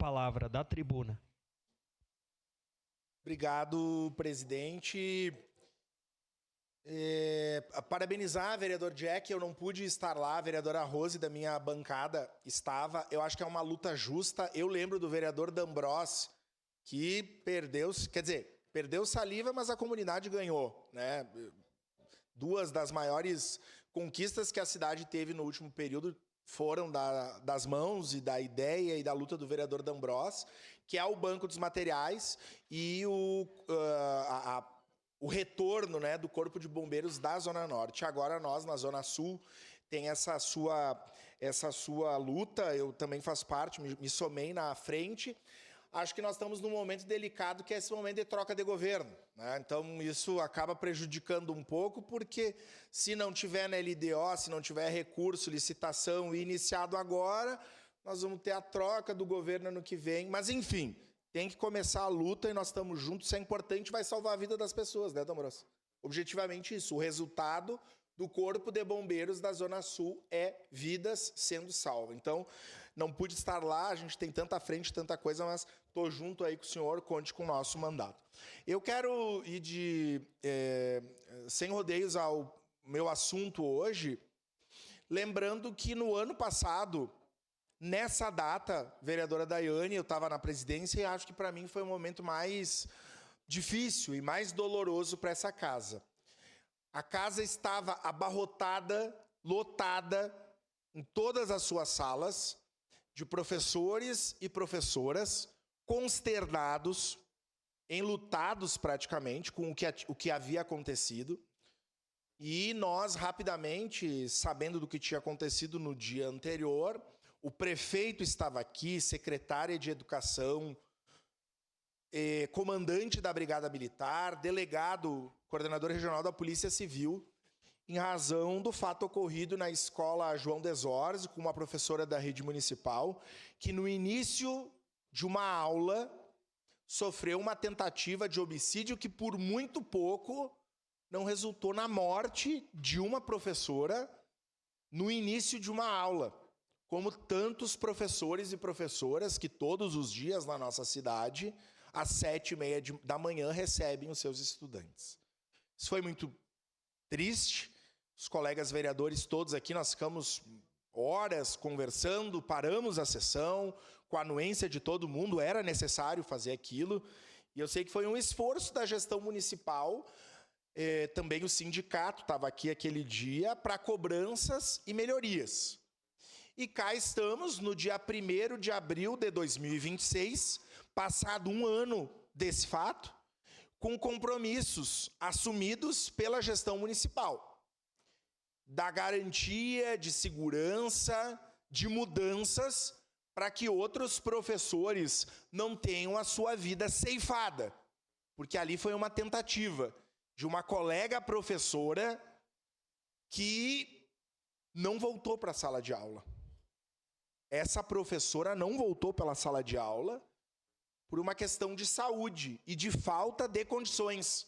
palavra da tribuna. Obrigado, presidente. Parabenizar a vereador Jack, eu não pude estar lá, a vereadora Rose da minha bancada estava. Eu acho que é uma luta justa. Eu lembro do vereador D'Ambros, que perdeu, quer dizer, perdeu saliva, mas a comunidade ganhou, né? Duas das maiores conquistas que a cidade teve no último período foram das mãos e da ideia e da luta do vereador D'Ambros, que é o Banco dos Materiais e o retorno, né, do Corpo de Bombeiros da Zona Norte. Agora nós, na Zona Sul, tem essa sua luta, eu também faço parte, me somei na frente. Acho que nós estamos num momento delicado, que é esse momento de troca de governo, né? Então, isso acaba prejudicando um pouco, porque se não tiver na LDO, se não tiver recurso, licitação iniciado agora, nós vamos ter a troca do governo ano que vem. Mas, enfim, tem que começar a luta e nós estamos juntos. Isso é importante, vai salvar a vida das pessoas, né, D'Ambros? Objetivamente isso. O resultado do Corpo de Bombeiros da Zona Sul é vidas sendo salvas. Então, não pude estar lá, a gente tem tanta frente, tanta coisa, mas estou junto aí com o senhor, conte com o nosso mandato. Eu quero ir sem rodeios ao meu assunto hoje, lembrando que no ano passado, nessa data, vereadora Daiane, eu estava na presidência e acho que para mim foi o momento mais difícil e mais doloroso para essa casa. A casa estava abarrotada, lotada, em todas as suas salas, de professores e professoras, consternados, enlutados praticamente com o que havia acontecido. E nós, rapidamente, sabendo do que tinha acontecido no dia anterior, o prefeito estava aqui, secretária de Educação, comandante da Brigada Militar, delegado, coordenador regional da Polícia Civil, em razão do fato ocorrido na escola João Desorze, com uma professora da rede municipal, que no início de uma aula sofreu uma tentativa de homicídio que por muito pouco não resultou na morte de uma professora no início de uma aula, como tantos professores e professoras que todos os dias na nossa cidade, às 7h30 da manhã, recebem os seus estudantes. Isso foi muito triste. Os colegas vereadores todos aqui, nós ficamos horas conversando, paramos a sessão, com a anuência de todo mundo, era necessário fazer aquilo. E eu sei que foi um esforço da gestão municipal, também o sindicato estava aqui aquele dia, para cobranças e melhorias. E cá estamos, no dia 1º de abril de 2026, passado um ano desse fato, com compromissos assumidos pela gestão municipal, da garantia de segurança, de mudanças, para que outros professores não tenham a sua vida ceifada. Porque ali foi uma tentativa de uma colega professora que não voltou para a sala de aula. Essa professora não voltou pela sala de aula por uma questão de saúde e de falta de condições.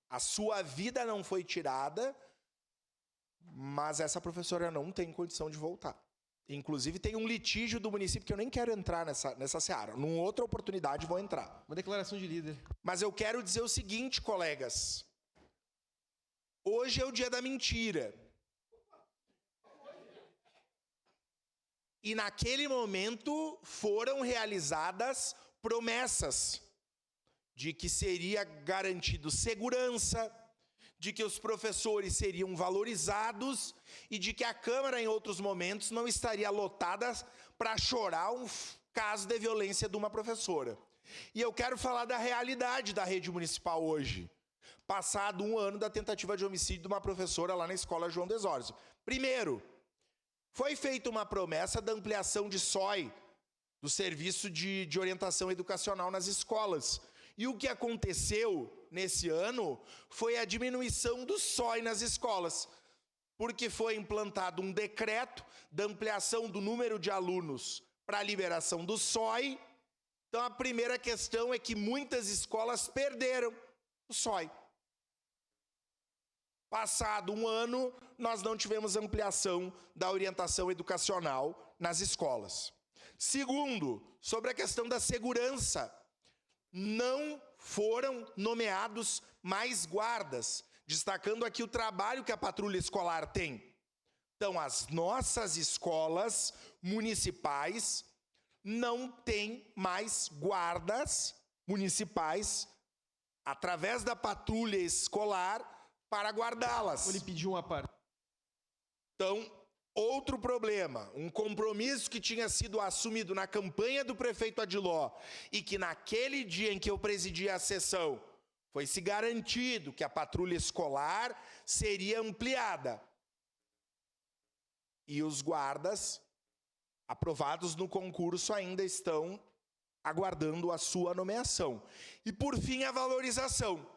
A sua vida não foi tirada, mas essa professora não tem condição de voltar. Inclusive, tem um litígio do município que eu nem quero entrar nessa seara. Numa outra oportunidade, vou entrar. Uma declaração de líder. Mas eu quero dizer o seguinte, colegas. Hoje é o dia da mentira. E naquele momento foram realizadas promessas de que seria garantido segurança, de que os professores seriam valorizados e de que a Câmara, em outros momentos, não estaria lotada para chorar um caso de violência de uma professora. E eu quero falar da realidade da rede municipal hoje, passado um ano da tentativa de homicídio de uma professora lá na escola João Desorze. Primeiro, foi feita uma promessa da ampliação de SOI, do Serviço de Orientação Educacional nas escolas. E o que aconteceu nesse ano foi a diminuição do SOI nas escolas, porque foi implantado um decreto da ampliação do número de alunos para a liberação do SOI. Então, a primeira questão é que muitas escolas perderam o SOI. Passado um ano, nós não tivemos ampliação da orientação educacional nas escolas. Segundo, sobre a questão da segurança. Não foram nomeados mais guardas, destacando aqui o trabalho que a patrulha escolar tem. Então, as nossas escolas municipais não têm mais guardas municipais através da patrulha escolar para guardá-las. Vou lhe pedir uma parte. Então, outro problema, um compromisso que tinha sido assumido na campanha do prefeito Adiló e que naquele dia em que eu presidi a sessão foi-se garantido que a patrulha escolar seria ampliada. E os guardas aprovados no concurso ainda estão aguardando a sua nomeação. E, por fim, a valorização.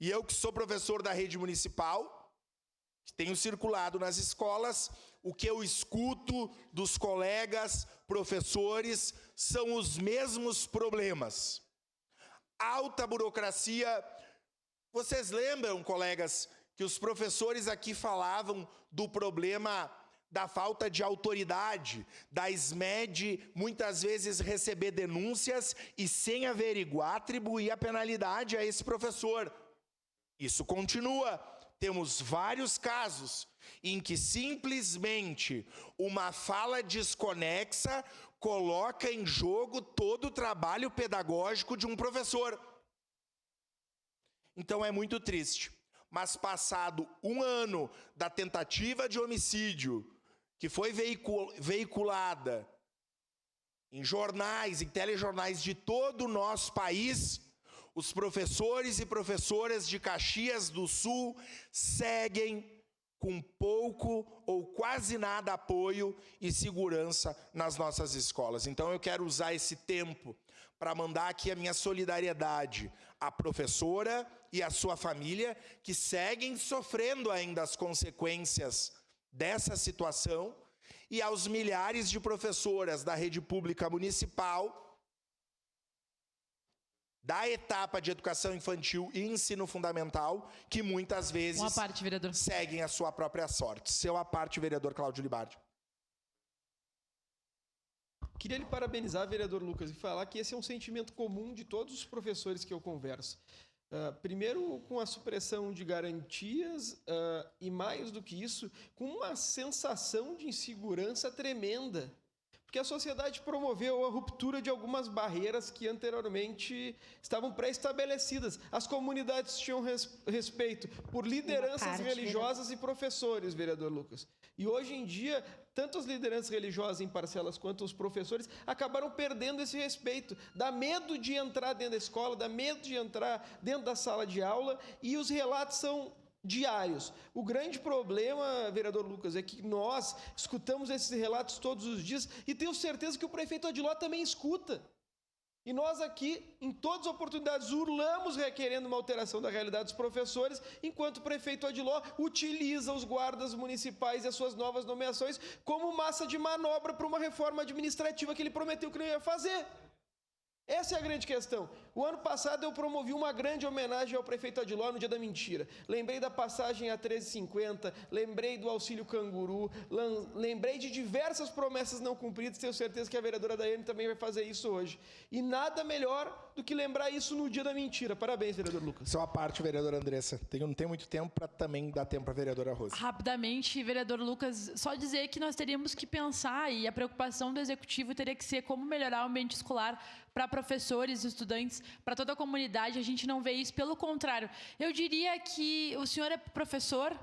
E eu, que sou professor da rede municipal, que tenho circulado nas escolas, o que eu escuto dos colegas professores são os mesmos problemas. Alta burocracia. Vocês lembram, colegas, que os professores aqui falavam do problema da falta de autoridade, da SMED muitas vezes receber denúncias e, sem averiguar, atribuir a penalidade a esse professor. Isso continua. Temos vários casos em que simplesmente uma fala desconexa coloca em jogo todo o trabalho pedagógico de um professor. Então é muito triste. Mas passado um ano da tentativa de homicídio, que foi veiculada em jornais, em telejornais de todo o nosso país, os professores e professoras de Caxias do Sul seguem com pouco ou quase nada apoio e segurança nas nossas escolas. Então eu quero usar esse tempo para mandar aqui a minha solidariedade à professora e à sua família, que seguem sofrendo ainda as consequências dessa situação, e aos milhares de professoras da rede pública municipal, da etapa de educação infantil e ensino fundamental, que muitas vezes seguem a sua própria sorte. Seu à parte, vereador Cláudio Libardi. Queria lhe parabenizar, vereador Lucas, e falar que esse é um sentimento comum de todos os professores que eu converso. Primeiro, com a supressão de garantias e, mais do que isso, com uma sensação de insegurança tremenda. Porque a sociedade promoveu a ruptura de algumas barreiras que anteriormente estavam pré-estabelecidas. As comunidades tinham respeito por lideranças religiosas e professores, vereador Lucas. E hoje em dia, tanto as lideranças religiosas em parcelas quanto os professores acabaram perdendo esse respeito. Dá medo de entrar dentro da escola, dá medo de entrar dentro da sala de aula, e os relatos são diários. O grande problema, vereador Lucas, é que nós escutamos esses relatos todos os dias e tenho certeza que o prefeito Adiló também escuta. E nós aqui, em todas as oportunidades, urlamos requerendo uma alteração da realidade dos professores, enquanto o prefeito Adiló utiliza os guardas municipais e as suas novas nomeações como massa de manobra para uma reforma administrativa que ele prometeu que não ia fazer. Essa é a grande questão. O ano passado eu promovi uma grande homenagem ao prefeito Adiló no Dia da Mentira. Lembrei da passagem a 13,50, lembrei do auxílio canguru, lembrei de diversas promessas não cumpridas. Tenho certeza que a vereadora Daiane também vai fazer isso hoje. E nada melhor do que lembrar isso no Dia da Mentira. Parabéns, vereador Lucas. Só a parte, vereadora Andressa. Não tem muito tempo para também dar tempo para a vereadora Rosa. Rapidamente, vereador Lucas, só dizer que nós teríamos que pensar, e a preocupação do executivo teria que ser como melhorar o ambiente escolar para professores, estudantes, para toda a comunidade. A gente não vê isso, pelo contrário. Eu diria que o senhor é professor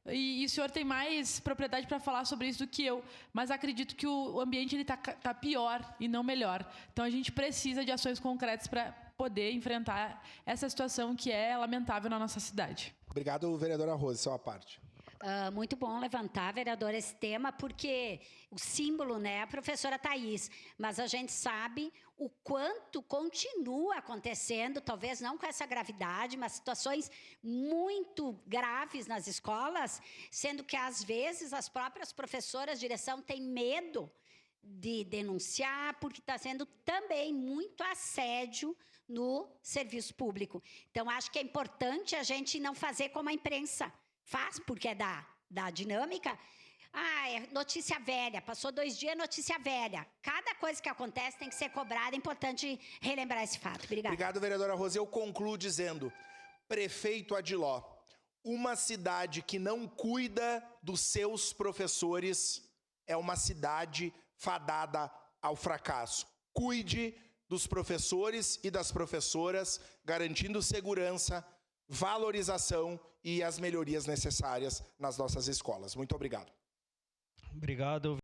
e o senhor tem mais propriedade para falar sobre isso do que eu, mas acredito que o ambiente está pior e não melhor. Então, a gente precisa de ações concretas para poder enfrentar essa situação que é lamentável na nossa cidade. Obrigado, vereadora Rosa, só a parte. Muito bom levantar, vereadora, esse tema, porque o símbolo, né, a professora Thaís, mas a gente sabe o quanto continua acontecendo, talvez não com essa gravidade, mas situações muito graves nas escolas, sendo que, às vezes, as próprias professoras de direção têm medo de denunciar, porque está sendo também muito assédio no serviço público. Então, acho que é importante a gente não fazer como a imprensa faz, porque é da dinâmica, é notícia velha, passou 2 dias, notícia velha. Cada coisa que acontece tem que ser cobrada, é importante relembrar esse fato. Obrigada. Obrigado, vereadora Rose. Eu concluo dizendo, prefeito Adiló, uma cidade que não cuida dos seus professores é uma cidade fadada ao fracasso. Cuide dos professores e das professoras, garantindo segurança, valorização e as melhorias necessárias nas nossas escolas. Muito obrigado. Obrigado.